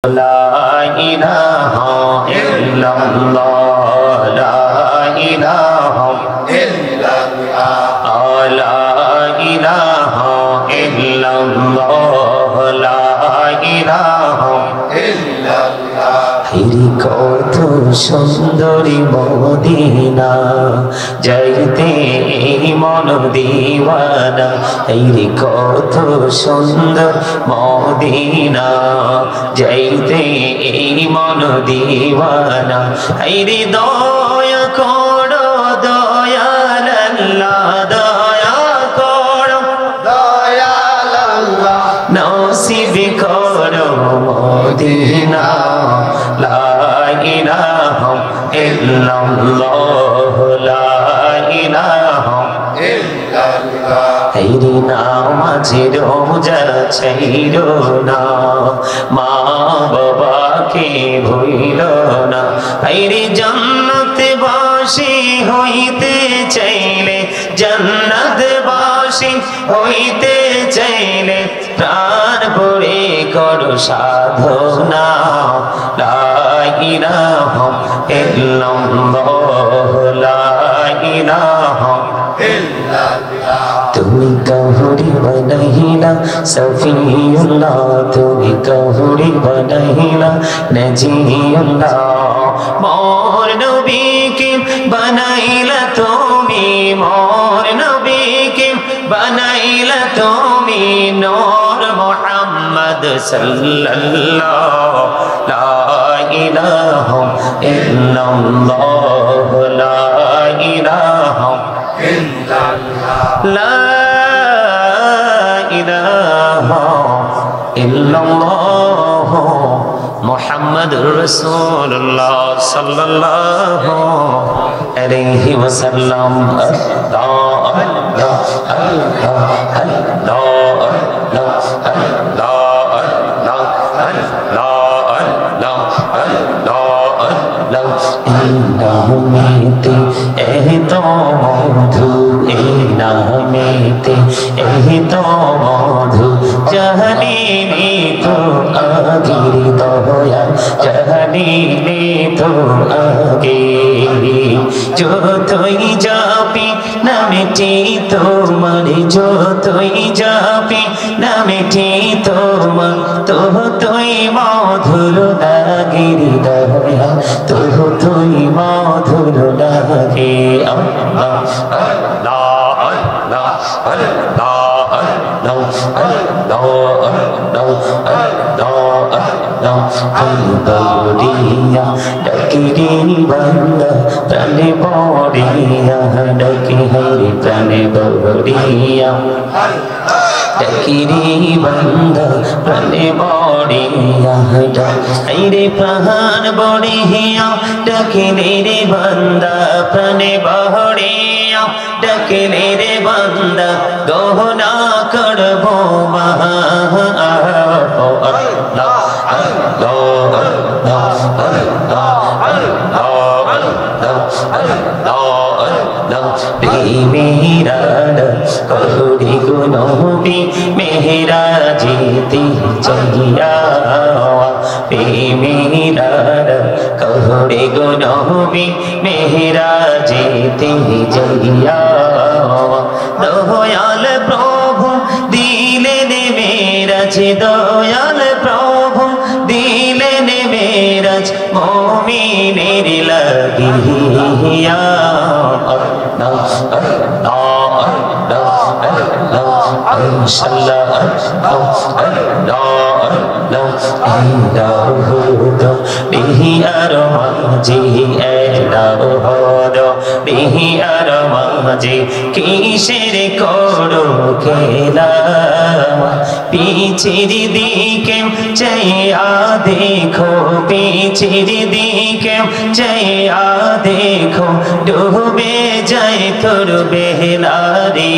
لا إله إلا الله لا إله إلا الله لا إله إلا الله لا إله إلا الله কত সুন্দরী মদিনা যাইতে মন দিওয়ানা এই কত সুন্দর মদিনা যাইতে মন দিওয়ানা এই দয়া করো দয়াল আল্লাহ দয়া করো দয়াল আল্লাহ নসিব করো মদিনা লা ইলাহা ইল্লাল্লাহ লা ইলাহা ইল্লাল্লাহ এই নামাজের রোজা ছাইরো না মা বাবাকে ভুইলো না এই জান্নাতে বাসী হইতে চাইলে জান্নাতবাসী হইতে চাইলে প্রাণ ভরে করো সাধনা লা ইলাহা ইল্লাল্লাহ লা ইলাহা ইল্লাল্লাহ তুমি কাহুরি বানাইলা সফিউল্লাহ তুমি কাহুরি বানাইলা নজিউল্লাহ মোর নবীকে বানাইলা তুমি মোর নবীকে বানাইলা তুমি নূর মুহাম্মদ সাল্লাল্লাহু লা ইলাহা ইল্লাল্লাহ লা ইলাহা ইল্লাল্লাহ লা ইলাহা ইল্লাল্লাহ মুহাম্মাদুর রাসূলুল্লাহ সাল্লাল্লাহু আলাইহি ওয়াসাল্লাম আল্লাহ আল্লাহ আল্লাহ নামেতে এই তো মধু এই নামেতে এই তো মধু জাহানি তো আগির দয়া জাহানি তো আগে যতই যাবি নামেটি তোমার যতই যাবি নামেটি তোমার তুই মধুর লাগির দয়া তুই মধুর লাগে আল্লাহ আল্লাহ আল্লাহ আল্লাহ আল্লাহ আল্লাহ আল্লাহ বড়িয়া ডাকিরি বান্দা প্রাণে বড়িয়া ডাকি হরি প্রাণে বড়িয়া ডাকিরি বান্দা প্রাণে বড়িয়া ডাকিরে প্রাণ বড়িয়া ডাকিলে রে বান্দা প্রাণে বড়িয়া ডাকিলে রে বান্দা গহনা করবো মহা কহুরি গুনবি মেহরা জিতি চাইয়া মেহরা কহুরি গুনবি মেহরা জিতি চাইয়া দয়াল প্রভু দিলেন মেরাজ দয়াল প্রভু দিলেন মেরাজ মুমিনের লাগিয়া আল্লাহ আল্লাহ কিসের করো খেলা পিছের দিকে চাইয়া দেখো পিছের দিকে চাইয়া দেখো ডুবে যায় তোর বেহলারি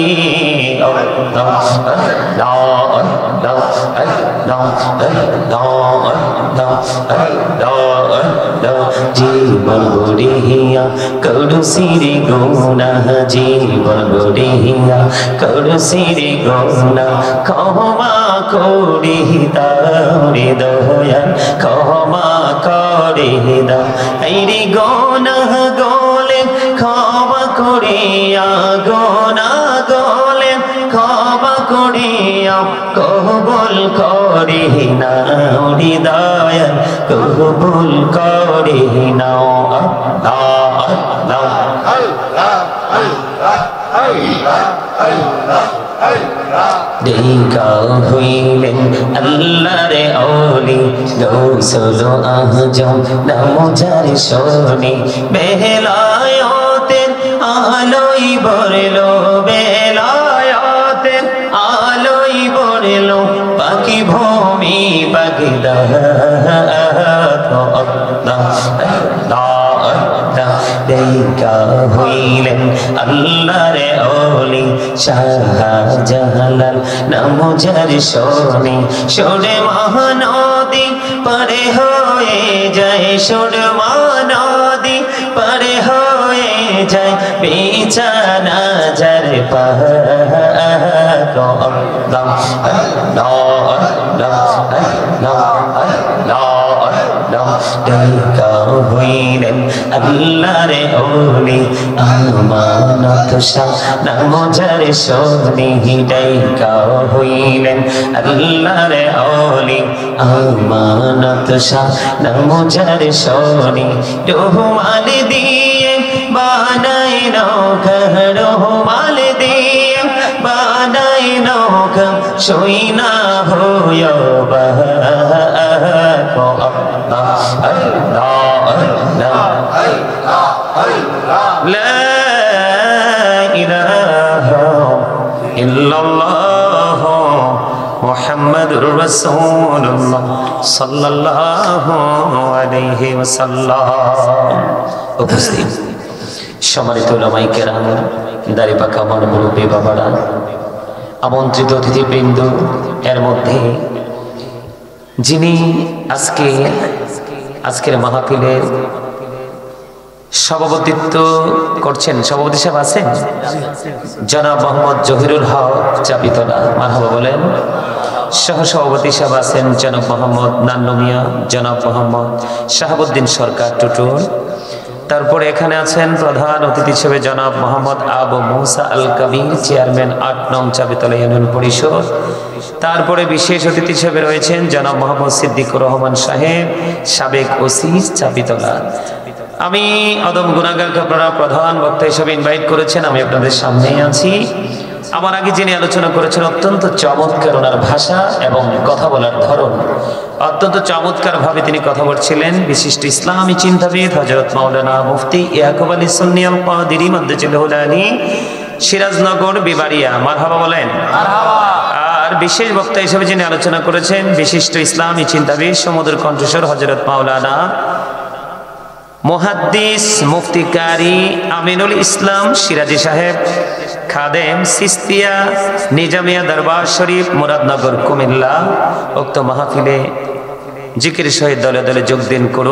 জীবন গড়িয়া করুসিরি গুনা, জীবন গড়িয়া করুসিরি গুনা, ক্ষমা করি দাও রে দয়াল, ক্ষমা করে দাও। এই রে গুনা গলে ক্ষমা করিয়া, গুনা গলে ক্ষমা করিয়া কবুল করি নাও রে দয়াল, কবুল করি নাও। আল্লাহ আল্লাহ আল্লাহ আল্লাহ আল্লাহ আল্লাহ। দেখা হইলেন আল্লাহর ওলি, গৌসুল আজম নাম যার শোনে, বেলায়েতের আলোই বরলো, বেলায়েতের আলোই বরলো, পাখি ভূমি বাগদাদ। দেখা হইলেন আল্লাহর ওলি, শাহজালাল নাম যার শোনে, সোরে মহানদী পারে হয়ে যায়, সোরে মহানদী পারে হয়ে যায়, বিছানা যার পাক। আল্লাহ আল্লাহ আল্লাহ আল্লাহ। দেখা হইলেন আল্লাহর ওলি, আমানত শাহ নাম যার শোনে, দেখা হইলেন আল্লাহর ওলি, আমানত শাহ নাম যার শোনে, রহমান দিয়ে বানাই নৌকা, রহমান দিয়ে বানাই নৌকা, সই না হয় লা ইলাহা ইল্লাল্লাহ মুহাম্মাদুর রাসূলুল্লাহ সাল্লাল্লাহু আলাইহি ওয়াসাল্লাম। উপস্থিত সম্মানিত উলামায়ে কেরাম, দাড়ি পাকা আমার মুরব্বী বাবারা, আমন্ত্রিত অতিথিবৃন্দ, এর মধ্যে যিনি আজকের মাহফিলের সভাপতিত্ব করছেন, সভাপতি সাহেব আছেন জনাব মোহাম্মদ জহিরুল হক চাপিতলা, মারহাবা বলেন। সহসভাপতি সাহেব আছেন জনাব মোহাম্মদ নান্নু মিয়া, জনাব মোহাম্মদ শাহাবুদ্দিন সরকার টুটুল। তারপরে এখানে আছেন প্রধান অতিথি হিসেবে জনাব মোহাম্মদ আবু মুসা আল কবির, চেয়ারম্যান ৮ নং চাপিতলা ইউনিয়ন পরিষদ। তারপরে বিশেষ অতিথি হিসেবে রয়েছেন জনাব মোহাম্মদ সিদ্দিকুর রহমান সাহেব, সাবেক ওসি চাপিতলা। আমি অদম গুনাহগারকে আপনারা প্রধান বক্তা হিসেবে ইনভাইট করেছেন, আমি আপনাদের সামনেই আছি। আমার আগে যিনি আলোচনা করেছেন, অত্যন্ত চমৎকার ওনার ভাষা এবং কথা বলার ধরন, অত্যন্ত চমৎকার ভাবে তিনি কথা বলছিলেন। বিশিষ্ট ইসলামী চিন্তাবিদ হযরত মাওলানা মুফতি ইয়াকুব আলী সুন্নী আল কাদেরী মাদ্দাজিল্লাহুল আলী, সিরাজনগর বিবাড়িয়া, মারহাবা বলেন। আর বিশেষ বক্তা হিসেবে যিনি আলোচনা করেছেন, বিশিষ্ট ইসলামী চিন্তাবিদ সমুদ্র কণ্ঠস্বর হযরত মাওলানা মুহাদ্দিস মুফতি কারি আমিনুল ইসলাম সিরাজি সাহেব, খাদেম সিস্তিয়া নিজামিয়া দরবার শরীফ মুরাদনগর কুমিল্লা। উক্ত মাহফিলে জিকির সহিত দলে দলে যোগ দিন করুন।